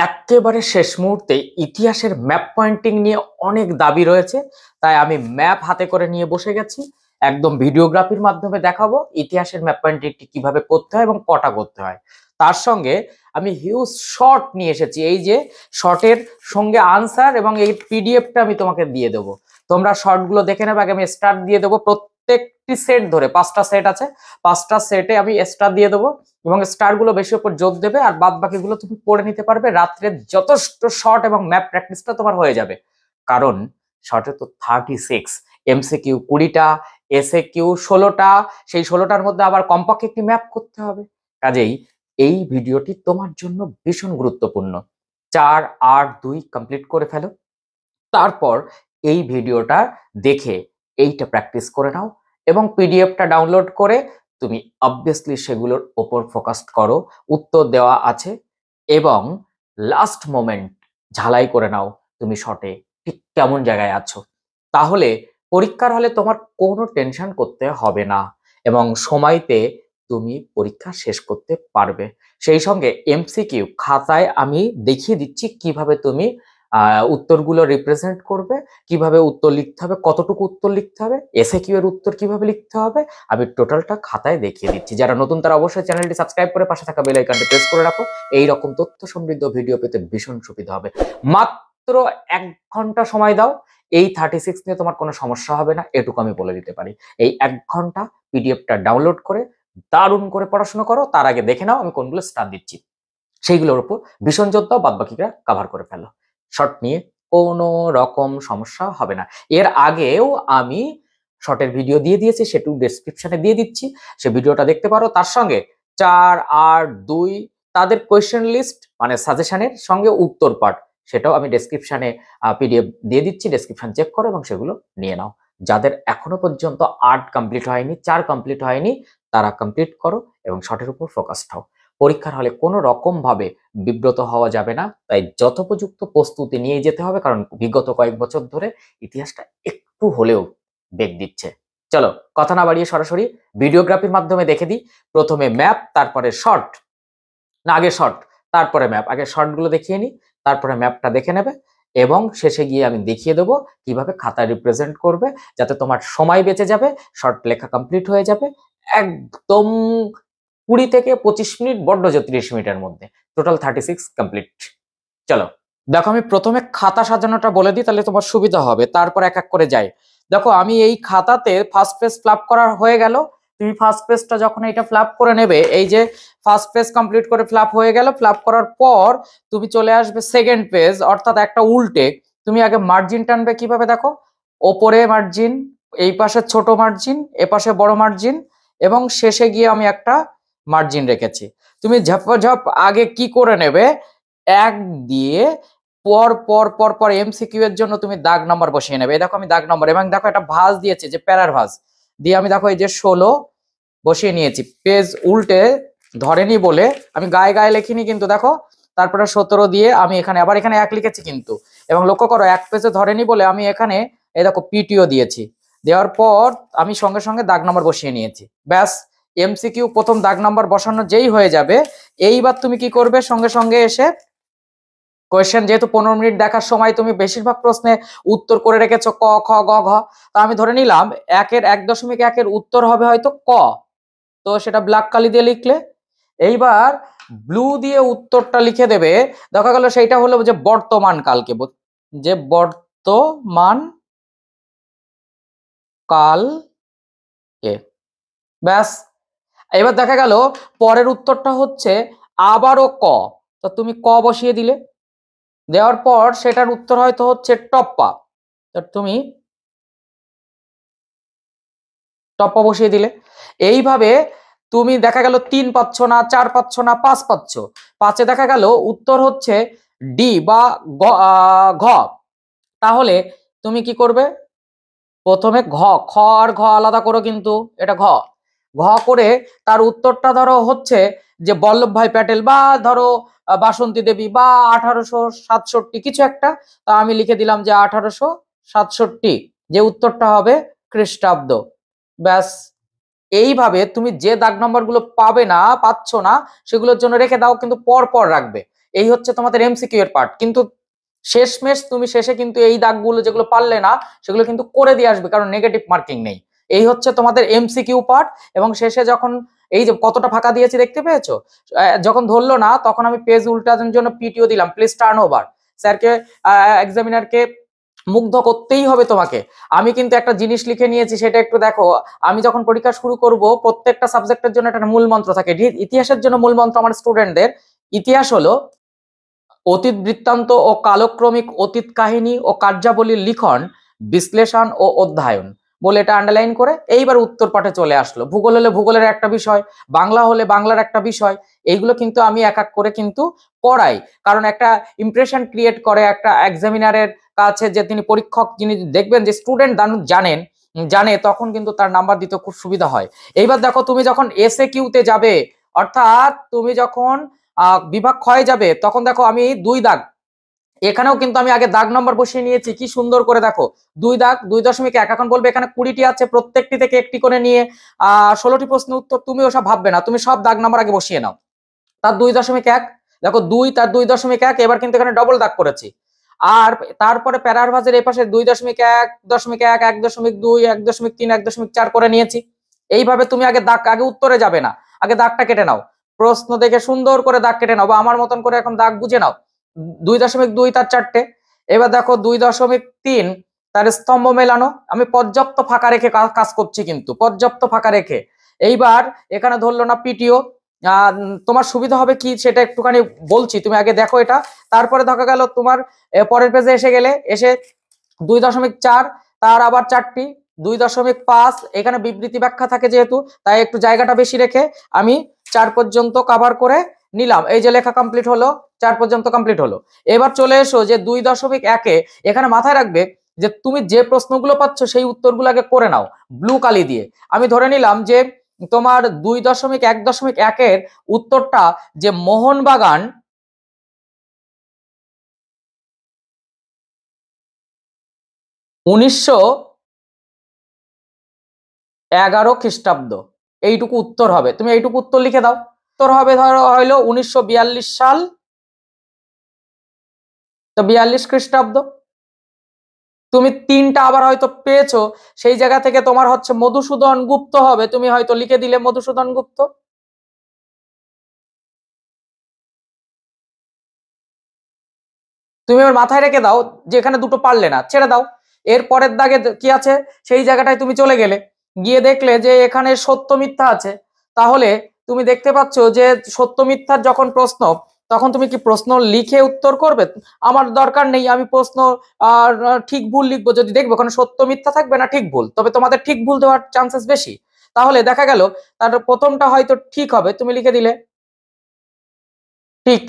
এক্কেবারে শেষ মুহূর্তে ইতিহাসের ম্যাপ পয়েন্টিং নিয়ে অনেক দাবি রয়েছে, তাই আমি ম্যাপ হাতে করে নিয়ে বসে গেছি। একদম ভিডিওগ্রাফির মাধ্যমে দেখাবো ইতিহাসের ম্যাপ পয়েন্টিংটি কিভাবে করতে হয় এবং কটা করতে হয়। তার সঙ্গে আমি হিউজ শর্ট নিয়ে এসেছি, এই যে শর্টের সঙ্গে আনসার এবং এই পিডিএফটা আমি তোমাকে দিয়ে দেবো। তোমরা শর্টগুলো দেখে নেবে। আগে আমি স্টার্ট দিয়ে দেবো, প্রত্যেকটি সেট ধরে 5টা সেট আছে, 5টা সেটে আমি স্টার দিয়ে দেবো এবং স্টার গুলো বেশি উপর জোর দেবে, আর বাদ বাকিগুলো তুমি পড়ে নিতে পারবে। রাত্রে যথেষ্ট শর্ট এবং ম্যাপ প্র্যাকটিসটা তোমার হয়ে যাবে, কারণ শর্টে তো 36, এমসিকিউ 20টা, এসএ কিউ 16টা, সেই 16টার মধ্যে আবার কমপক্ষে একটি ম্যাপ করতে হবে। কাজেই এই ভিডিওটি তোমার জন্য ভীষণ গুরুত্বপূর্ণ। 4-8-2 কমপ্লিট করে ফেলো, তারপর এই ভিডিওটা দেখে এইটা প্র্যাকটিস করে নাও এবং পিডিএফটা ডাউনলোড করে তুমি অবভিয়াসলি সেগুলোর ওপর ফোকাস করো। উত্তর দেওয়া আছে এবং লাস্ট মোমেন্ট ঝালাই করে নাও তুমি শর্টে ঠিক কেমন জায়গায় আছো। তাহলে পরীক্ষার হলে তোমার কোনো টেনশন করতে হবে না এবং সময়তে তুমি পরীক্ষা শেষ করতে পারবে। সেই সঙ্গে এমসিকিউ খাতায় আমি দেখিয়ে দিচ্ছি কিভাবে তুমি উত্তরগুলো রিপ্রেজেন্ট করবে, কিভাবে উত্তর লিখতে হবে, কতটুকু উত্তর লিখতে হবে, এসএ কিউ এর উত্তর কিভাবে লিখতে হবে, আমি টোটালটা খাতায় দেখিয়ে দিচ্ছি। যারা নতুন তারা অবশ্যই চ্যানেলটি সাবস্ক্রাইব করে পাশে থাকা বেল আইকনটি প্রেস করে রাখো। এই রকম তথ্য সমৃদ্ধ ভিডিও পেতে ভীষণ সুবিধা হবে। মাত্র 1 ঘন্টা সময় দাও, এই 36 নিয়ে তোমার কোনো সমস্যা হবে না, এটুকু আমি বলে দিতে পারি। এই 1 ঘন্টা পিডিএফটা ডাউনলোড করে দারুণ করে পড়াশোনা করো। তার আগে দেখে নাও আমি কোনগুলো স্টার দিচ্ছি, সেইগুলোর উপর ভীষণ জোর দাও, বাদ বাকিটা কভার করে ফেলো। শর্ট নিয়ে কোনো রকম সমস্যা হবে না। এর আগেও আমি শর্টের ভিডিও দিয়ে দিয়েছি, সেটু ডেসক্রিপশনে দিয়ে দিচ্ছি, সে ভিডিওটা দেখতে পারো। তার সঙ্গে 4-8-2 তাদের কোয়েশ্চেন লিস্ট মানে সাজেশনের সঙ্গে উত্তর পাঠ, সেটাও আমি ডেসক্রিপশনে পিডিএফ দিয়ে দিচ্ছি, ডেসক্রিপশন চেক করো এবং সেগুলো নিয়ে নাও। যাদের এখনো পর্যন্ত 8 কমপ্লিট হয়নি, 4 কমপ্লিট হয়নি, তারা কমপ্লিট করো এবং শর্টের উপর ফোকাসড হও। পরীক্ষার হলে কোনো রকম ভাবে বিব্রত হওয়া যাবে না, তাই যথোপযুক্ত প্রস্তুতি নিয়ে যেতে হবে, কারণ বিগত কয়েক বছর ধরে ইতিহাসটা একটু হলেও বেগ দিচ্ছে। চলো কথা না বাড়িয়ে সরাসরি ভিডিওগ্রাফির মাধ্যমে দেখে দিই। প্রথমে ম্যাপ, তারপরে শর্ট, না আগে শর্ট তারপরে ম্যাপ। আগে শর্টগুলো দেখিয়ে নিই, তারপরে ম্যাপটা দেখে নেবে এবং শেষে গিয়ে আমি দেখিয়ে দেবো কিভাবে খাতায় রিপ্রেজেন্ট করবে, যাতে তোমার সময় বেঁচে যাবে, শর্ট লেখা কমপ্লিট হয়ে যাবে একদম 20 থেকে 25 মিনিট, বড্ড যে 30 মিনিটের মধ্যে। Total 36 complete. চলো দেখো, আমি প্রথমে খাতা সাজানোটা বলে দিই, তাহলে তোমার সুবিধা হবে, তারপর এক এক করে যাই। দেখো আমি এই খাতাতে ফার্স্ট পেজ ফ্ল্যাপ করা হয়ে গেল। তুমি ফার্স্ট পেজটা যখন এটা ফ্ল্যাপ করে নেবে, এই যে ফার্স্ট পেজ কমপ্লিট করে ফ্ল্যাপ হয়ে গেল, ফ্ল্যাপ করার পর তুমি চলে আসবে সেকেন্ড পেজ, অর্থাৎ একটা উল্টে। তুমি আগে মার্জিন টানবে কিভাবে, দেখো ওপরে মার্জিন, এই পাশে ছোট মার্জিন, এ পাশে বড় মার্জিন এবং শেষে গিয়ে আমি একটা মার্জিন রেখেছি। তুমি ঝপাঝপ আগে কি করে নেবে, এক দিয়ে পর পর পর পর এমসিকিউ এর জন্য তুমি দাগ নাম্বার বসিয়ে নেবে। দেখো আমি দাগ নাম্বার এবং দেখো একটা ভাঁজ দিয়েছে, যে প্যারার ভাঁজ দিয়ে আমি দেখো এই যে 16 বসিয়ে নিয়েছি। পেজ উল্টে ধরেনি বলে আমি গায়ে গায়ে লিখিনি কিন্তু, দেখো তারপরে 17 দিয়ে আমি এখানে আবার এখানে 1 লিখেছি কিন্তু, এবং লক্ষ্য করো এক পেজে ধরেনি বলে আমি এখানে এই দেখো পিটিও দিয়েছি। দেওয়ার পর আমি সঙ্গে সঙ্গে দাগ নাম্বার বসিয়ে নিয়েছি। ব্যাস, এমসিকিউ প্রথম দাগ নাম্বার বসানো যেই হয়ে যাবে, এইবার তুমি কি করবে, সঙ্গে সঙ্গে এসে কোয়েশ্চেন, যেহেতু 15 মিনিট দেখার সময় তুমি বেশিরভাগ প্রশ্নে উত্তর করে রেখেছো ক খ গ ঘ, তো আমি ধরে নিলাম 1.1 উত্তর হবে হয়তো ক, তো সেটা ব্ল্যাক কালি দিয়ে লিখলে। এইবার ব্লু দিয়ে উত্তরটা লিখে দেবে। দেখা গেল সেইটা হলো যে বর্তমান কালকে, যে বর্তমান কালকে। ব্যাস, এবার দেখা গেল পরের উত্তরটা হচ্ছে আবারও ক, তো তুমি ক বসিয়ে দিলে। দেওয়ার পর সেটার উত্তর হয়তো হচ্ছে টপ্পা, তো তুমি টপ্পা বসিয়ে দিলে। এইভাবে তুমি দেখা গেল 3 পাচ্ছ না, 4 পাচ্ছ না, 5 পাচ্ছ। 5-এ দেখা গেল উত্তর হচ্ছে ডি বা ঘ, তাহলে তুমি কি করবে, প্রথমে ঘ, খ আর ঘ আলাদা করো, কিন্তু এটা ঘ, ঘ করে তার উত্তরটা ধরো হচ্ছে যে বল্লভভাই প্যাটেল বা ধরো বাসন্তী দেবী বা 1867 কিছু একটা, তা আমি লিখে দিলাম যে 1867, যে উত্তরটা হবে খ্রিস্টাব্দ। ব্যাস, এইভাবে তুমি যে দাগ নম্বর গুলো পাবে না, পাচ্ছ না, সেগুলোর জন্য রেখে দাও, কিন্তু পর পর রাখবে। এই হচ্ছে তোমাদের এমসিকিউ এর পার্ট। কিন্তু শেষমেশ তুমি শেষে কিন্তু এই দাগগুলো যেগুলো পারলে না সেগুলো কিন্তু করে দিয়ে আসবে, কারণ নেগেটিভ মার্কিং নেই। এই হচ্ছে তোমাদের এমসিকিউ পার্ট। এবং শেষে যখন এই যে কতটা ফাঁকা দিয়েছি দেখতে পেয়েছো, যখন ধরলো না তখন আমি পেজ উল্টানোর জন্য পিটিও দিলাম, প্লিজ টার্ন ওভার। স্যারকে, এক্সামিনারকে মুগ্ধ করতেই হবে তোমাকে। আমি কিন্তু একটা জিনিস লিখে নিয়েছি, সেটা একটু দেখো। আমি যখন পরীক্ষা শুরু করব, প্রত্যেকটা সাবজেক্টের জন্য একটা মূল মন্ত্র থাকে। ইতিহাসের জন্য মূল মন্ত্র আমার স্টুডেন্টদের, ইতিহাস হলো অতীত বৃত্তান্ত ও কালক্রমিক অতীত কাহিনী ও কার্যাবলীর লিখন, বিশ্লেষণ ও অধ্যয়ন বলে এটা আন্ডারলাইন করে এইবার উত্তর পাঠে চলে আসলো। ভূগোল হলে ভূগোলের একটা বিষয়, বাংলা হলে বাংলার একটা বিষয়। এইগুলো কিন্তু আমি এক এক করে কিন্তু পড়াই, কারণ একটা ইমপ্রেশন ক্রিয়েট করে একটা এক্সামিনারের কাছে, যে তিনি পরীক্ষক যিনি দেখবেন যে স্টুডেন্ট জানে, তখন কিন্তু তার নাম্বার দিতে খুব সুবিধা হয়। এইবার দেখো, তুমি যখন এসএ কিউতে যাবে, অর্থাৎ তুমি যখন বিভাগ ক্ষয় যাবে, তখন দেখো আমি 2 দাগ, এখানেও কিন্তু আমি আগে দাগ নম্বর বসিয়ে নিয়েছি, কি সুন্দর করে দেখো 2 দাগ 2.1। এখন বলবে এখানে 20টি আছে, প্রত্যেকটি থেকে একটি করে নিয়ে 16টি প্রশ্ন উত্তর। তুমি ওসব ভাববে না, তুমি সব দাগ নম্বর আগে বসিয়ে নাও। তার 2.1 দেখো 2, তার 2.1। এবার কিন্তু এখানে ডবল দাগ করেছি। আর তারপরে প্যারার ভাজের এই পাশে 2.1, 1.1, 1.2, 1.3, 1.4 করে নিয়েছি। এইভাবে তুমি আগে উত্তরে যাবে না, আগে দাগটা কেটে নাও, প্রশ্ন দেখে সুন্দর করে দাগ কেটে নাও, বা আমার মতন করে এখন দাগ বুঝে নাও। 2.2 তার 4টে। এবার দেখো 2.3 তার স্তম্ভ মেলানো। আমি পর্যাপ্ত ফাঁকা রেখে কাজ করছি, কিন্তু পর্যাপ্ত ফাঁকা রেখে। এইবার এখানে ধরলো না পিটিও। তোমার সুবিধা হবে কি সেটা একটুখানি বলছি, তুমি আগে দেখো এটা। তারপরে দেখা গেল তোমার পরের পেজে এসে 2.4 তার আবার 4টি, 2.5 এখানে বিবৃতি ব্যাখ্যা থাকে যেহেতু, তাই একটু জায়গাটা বেশি রেখে আমি 4 পর্যন্ত কভার করে নিলাম। এই যে লেখা কমপ্লিট হলো, 4 পর্যন্ত কমপ্লিট হলো। এবার চলে এসো যে 2.1 এখানে মাথায় রাখবে যে তুমি যে প্রশ্নগুলো পাচ্ছ সেই উত্তরগুলো আগে করে নাও ব্লু কালি দিয়ে। আমি ধরে নিলাম যে তোমার 2.1.1 উত্তরটা যে মোহনবাগান 1911 খ্রিস্টাব্দ, এইটুকু উত্তর হবে। তুমি এইটুকু উত্তর লিখে দাও। উত্তর হবে ধরো হইলো 1942 সাল, তো 42 খ্রিস্টাব্দ। তুমি 3টা আবার হয়তো পেয়েছো, সেই জায়গা থেকে তোমার হচ্ছে মধুসূদন গুপ্ত হবে, তুমি হয়তো লিখে দিলে মধুসূদন গুপ্ত। তুমি এবার মাথায় রেখে দাও যে এখানে দুটো পারলে না, ছেড়ে দাও। এর পরের দাগে কি আছে সেই জায়গাটায় তুমি চলে গেলে, গিয়ে দেখলে যে এখানে সত্য মিথ্যা আছে। তাহলে তুমি দেখতে পাচ্ছ যে সত্য মিথ্যার যখন প্রশ্ন, তখন তুমি কি প্রশ্ন লিখে উত্তর করবে? আমার দরকার নেই, আমি প্রশ্ন ঠিক ভুল লিখবো। যদি দেখবো ওখানে সত্য মিথ্যা থাকবে না ঠিক ভুল, তবে তোমাদের ঠিক ভুল দেওয়ার চান্সেস বেশি। তাহলে দেখা গেল তার প্রথমটা হয়তো ঠিক হবে, তুমি লিখে দিলে ঠিক।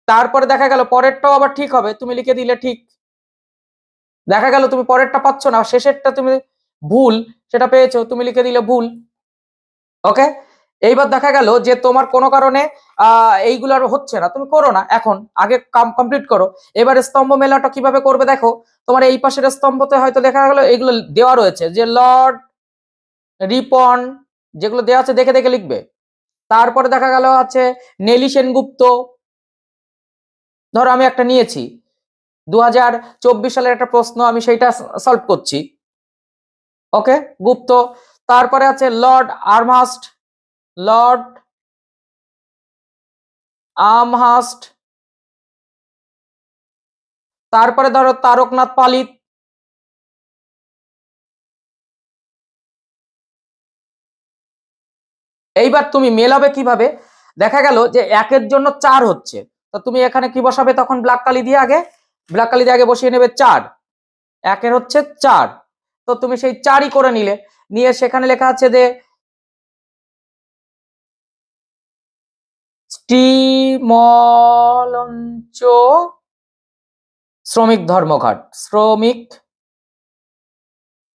তারপরে দেখা গেল পরেরটাও আবার ঠিক হবে, তুমি লিখে দিলে ঠিক। দেখা গেল তুমি পরেরটা পাচ্ছ না, শেষেরটা তুমি ভুল সেটা পেয়েছো, তুমি লিখে দিলে ভুল। ওকে। এইবার দেখা গেল যে তোমার কোনো কারণে এইগুলো আর হচ্ছে না, তুমি করো না, এখন আগে কমপ্লিট করো। এবার স্তম্ভ মেলাটা কিভাবে করবে দেখো। তোমার এই পাশের স্তম্ভতে হয়তো দেখা গেল এগুলো দেওয়া রয়েছে, যে লর্ড রিপন, যেগুলো দেওয়া আছে দেখে দেখে লিখবে। তারপরে দেখা গেল আছে নেলি সেনগুপ্ত, ধরো আমি একটা নিয়েছি 2024 সালের একটা প্রশ্ন, আমি সেইটা সলভ করছি। ওকে, গুপ্ত। তারপরে আছে লর্ড আর্মহাস্ট, লর্ড আমহাস্ট। তারপরে ধরো তারকনাথ পালিত। এইবার তুমি মেলাবে কিভাবে, দেখা গেল যে 1-এর জন্য 4 হচ্ছে, তো তুমি এখানে কি বসাবে তখন ব্ল্যাক কালি দিয়ে আগে বসিয়ে নেবে 4। 1-এর হচ্ছে 4, তো তুমি সেই 4ই করে নিলে, নিয়ে সেখানে লেখা আছে যে শ্রীমলঞ্চ শ্রমিক ধর্মঘট, শ্রমিক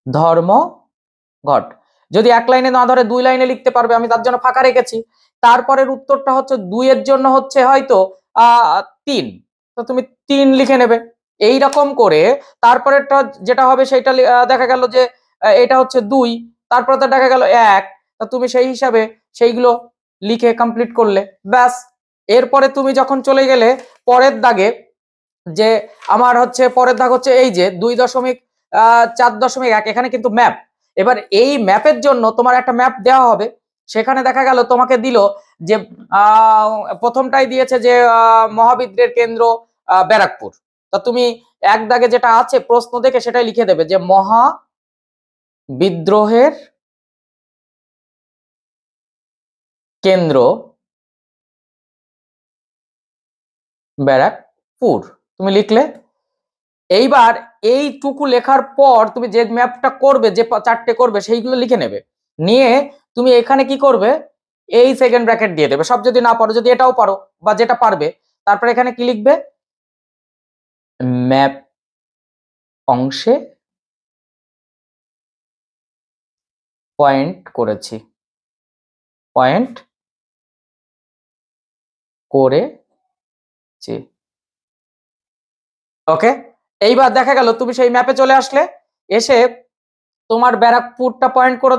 ধর্মঘট। যদি 1 লাইনে না ধরে 2 লাইনে লিখতে পারবে, আমি তার জন্য ফাঁকা রেখেছি। তারপরের উত্তরটা হচ্ছে 2-এর জন্য হচ্ছে হয়তো 3, তো তুমি 3 লিখে নেবে। এই রকম করে তারপরেরটা যেটা হবে সেটা দেখা গেল যে এটা হচ্ছে 2, তারপরে তো দেখা গেল 1, তো তুমি সেই হিসাবে সেইগুলো লিখে কমপ্লিট করলে, ব্যাস। এরপরে তুমি যখন চলে গেলে পরের দাগে, যে আমার হচ্ছে পরের দাগ হচ্ছে এই যে 2.4.1, এখানে কিন্তু ম্যাপ। এবার এই ম্যাপের জন্য তোমার একটা ম্যাপ দেওয়া হবে। সেখানে দেখা গেল তোমাকে দিল যে প্রথমটাই দিয়েছে যে মহাবিদ্রের কেন্দ্র ব্যারাকপুর। তা তুমি এক দাগে যেটা আছে প্রশ্ন দেখে সেটাই লিখে দেবে যে মহাবিদ্রোহের কেন্দ্র ব্যারাকপুর, তুমি লিখলে। এইবার এইটুকু লেখার পর তুমি যে ম্যাপটা করবে, যে চারটে করবে সেইগুলো লিখে নেবে। নিয়ে তুমি এখানে কি করবে, এই সেকেন্ড ব্র্যাকেট দিয়ে দেবে, সব যদি না পারো, যদি এটাও পারো বা যেটা পারবে, তারপরে এখানে কি লিখবে, ম্যাপ অংশে পয়েন্ট করেছি, পয়েন্ট করেছি। ওকে, এইবার দেখা গেল তুমি সেই ম্যাপে চলে আসলে, এসে তোমার ব্যারাকপুরটা পয়েন্ট করে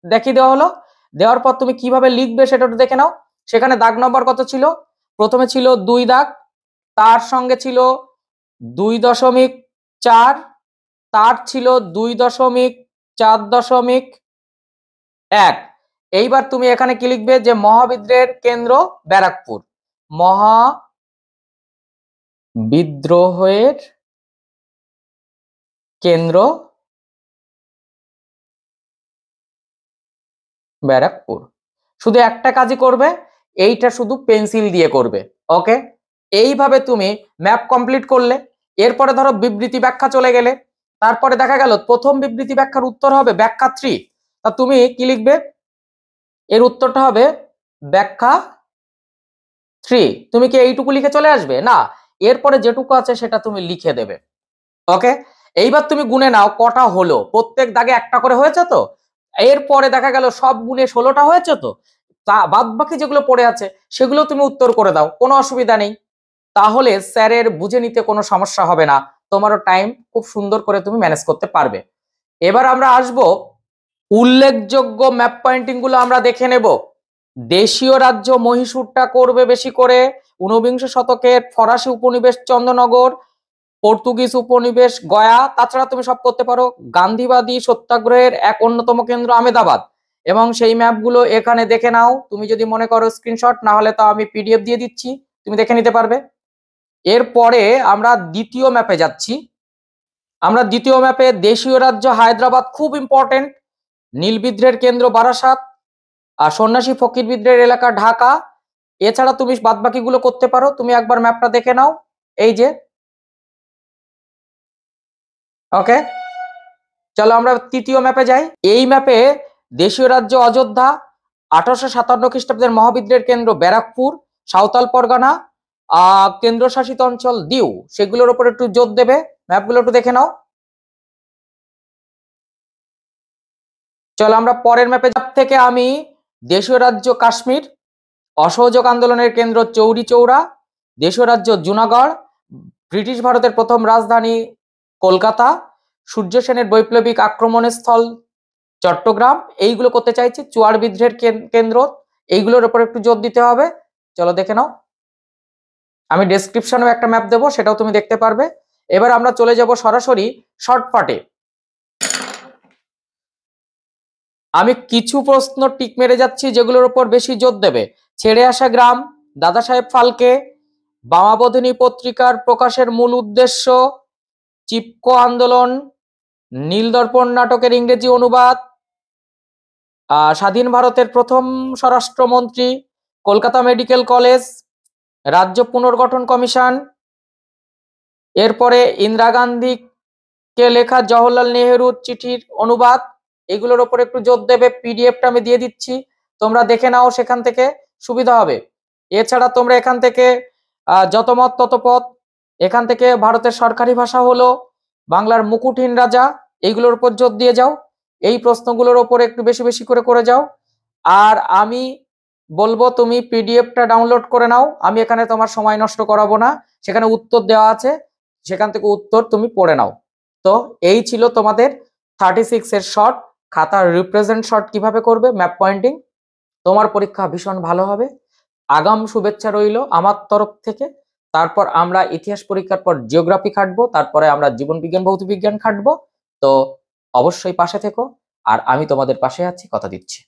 দেখিয়ে দেওয়া হলো। দেওয়ার পর তুমি কিভাবে লিখবে সেটা একটু দেখে নাও। সেখানে দাগ নম্বর কত ছিল, প্রথমে ছিল 2 দাগ, তার সঙ্গে ছিল 2.4, তার ছিল 2.4.1। এইবার তুমি এখানে কি লিখবে, যে মহাবিদ্রোহের কেন্দ্র ব্যারাকপুর, মহাবিদ্রোহের কেন্দ্র ব্যারাকপুর। শুধু একটা কাজই করবে, এইটা শুধু পেন্সিল দিয়ে করবে। ওকে, এইভাবে তুমি ম্যাপ কমপ্লিট করলে। এরপরে ধরো বিবৃতি ব্যাখ্যা চলে গেলে, তারপরে দেখা গেল প্রথম বিবৃতি ব্যাখ্যার উত্তর হবে ব্যাখ্যা 3। তা তুমি কি লিখবে, এর উত্তরটা হবে ব্যাখ্যা 3। তুমি কি এইটুকু লিখে চলে আসবে না, এরপরে যেটুকু আছে সেটা তুমি লিখে দেবে। ওকে, এইবার তুমি গুনে নাও কটা হলো, প্রত্যেক দাগে একটা করে হয়েছে তো। এরপরে দেখা গেল সব গুনে 16টা হয়েছে তো, তা বাদ বাকি যেগুলো পড়ে আছে সেগুলো তুমি উত্তর করে দাও, কোনো অসুবিধা নেই। তাহলে স্যারের বুঝে নিতে কোনো সমস্যা হবে না, তোমারও টাইম খুব সুন্দর করে তুমি ম্যানেজ করতে পারবে। এবার আমরা আসব উল্লেখযোগ্য ম্যাপ পয়েন্টিং গুলো আমরা দেখে নেব। দেশীয় রাজ্য মহীশূরটা করবে বেশি করে, ঊনবিংশ শতকের ফরাসি উপনিবেশ চন্দ্রনগর, পর্তুগিজ উপনিবেশ গয়া, তাছাড়া তুমি সব করতে পারো। গান্ধীবাদী সত্যাগ্রহের এক অন্যতম কেন্দ্র আহমেদাবাদ। এবং সেই ম্যাপগুলো এখানে দেখে নাও, তুমি যদি মনে করো স্ক্রিনশট, না হলে তো আমি পিডিএফ দিয়ে দিচ্ছি, তুমি দেখে নিতে পারবে। এরপরে আমরা দ্বিতীয় ম্যাপে যাচ্ছি। আমরা দ্বিতীয় ম্যাপে দেশীয় রাজ্য হায়দ্রাবাদ খুব ইম্পর্টেন্ট, নীল বিদ্রোহের কেন্দ্র বারাসাত, আর সন্ন্যাসী ফকির বিদ্রোহের এলাকা ঢাকা। এছাড়া তুমি বাদবাকিগুলো করতে পারো, তুমি একবার ম্যাপটা দেখে নাও, এই যে। ওকে, চলো আমরা তৃতীয় ম্যাপে যাই। এই ম্যাপে দেশীয় রাজ্য অযোধ্যা, 1857 খ্রিস্টাব্দের মহাবিদ্রোহের কেন্দ্র ব্যারাকপুর, সাঁওতাল পরগনা, কেন্দ্রশাসিত অঞ্চল দিউ, সেগুলোর উপর একটু জোর দেবে। ম্যাপগুলো একটু দেখে নাও। চলো আমরা পরের ম্যাপে থেকে আমি দেশীয় রাজ্য কাশ্মীর, অসহযোগ আন্দোলনের কেন্দ্র চৌরি চৌরা, দেশীয় রাজ্য জুনাগড়, ব্রিটিশ ভারতের প্রথম রাজধানী কলকাতা, সূর্য সেনের বৈপ্লবিক আক্রমণের স্থল চট্টগ্রাম, এইগুলো করতে চাইছি। চুয়ার বিদ্রোহের কেন্দ্র, এইগুলোর উপর একটু জোর দিতে হবে। চলো দেখে নাও, আমি ডেসক্রিপশনেও একটা ম্যাপ দেবো, সেটাও তুমি দেখতে পারবে। এবার আমরা চলে যাব সরাসরি শর্টকাটে। আমি কিছু প্রশ্ন টিক মেরে যাচ্ছি যেগুলোর উপর বেশি জোর দেবে। ছেড়ে আসা গ্রাম, দাদা সাহেব ফালকে, বামাবোধিনী পত্রিকার প্রকাশের মূল উদ্দেশ্য, চিপকো আন্দোলন, নীলদর্পণ নাটকের ইংরেজি অনুবাদ, স্বাধীন ভারতের প্রথম স্বরাষ্ট্রমন্ত্রী, কলকাতা মেডিকেল কলেজ, রাজ্য পুনর্গঠন কমিশন, এরপরে ইন্দিরা গান্ধীকে লেখা জওহরলাল নেহেরুর চিঠির অনুবাদ। এগুলোর ওপর একটু জোর দেবে, পিডিএফটা আমি দিয়ে দিচ্ছি, তোমরা দেখে নাও, সেখান থেকে সুবিধা হবে। এছাড়া তোমরা এখান থেকে যত মত তত পথ, এখান থেকে ভারতের সরকারি ভাষা হলো বাংলার মুকুটহীন রাজা, এইগুলোর উপর জোর দিয়ে যাও। এই প্রশ্নগুলোর ওপর একটু বেশি বেশি করে যাও। আর আমি বলবো তুমি পিডিএফটা ডাউনলোড করে নাও, আমি এখানে তোমার সময় নষ্ট করাবো না, সেখানে উত্তর দেওয়া আছে, সেখান থেকে উত্তর তুমি পড়ে নাও। তো এই ছিল তোমাদের 36 এর শর্ট, খাতার রিপ্রেজেন্ট শর্ট কিভাবে করবে ম্যাপ পয়েন্টিং। তোমার পরীক্ষা ভীষণ ভালো হবে, আগাম শুভেচ্ছা রইল আমার তরফ থেকে। তারপর আমরা ইতিহাস পরীক্ষার পর জিওগ্রাফি খাটবো, তারপরে আমরা জীবন বিজ্ঞান ভৌত বিজ্ঞান খাটবো। তো অবশ্যই পাশে থেকো, আর আমি তোমাদের পাশে আছি, কথা দিচ্ছি।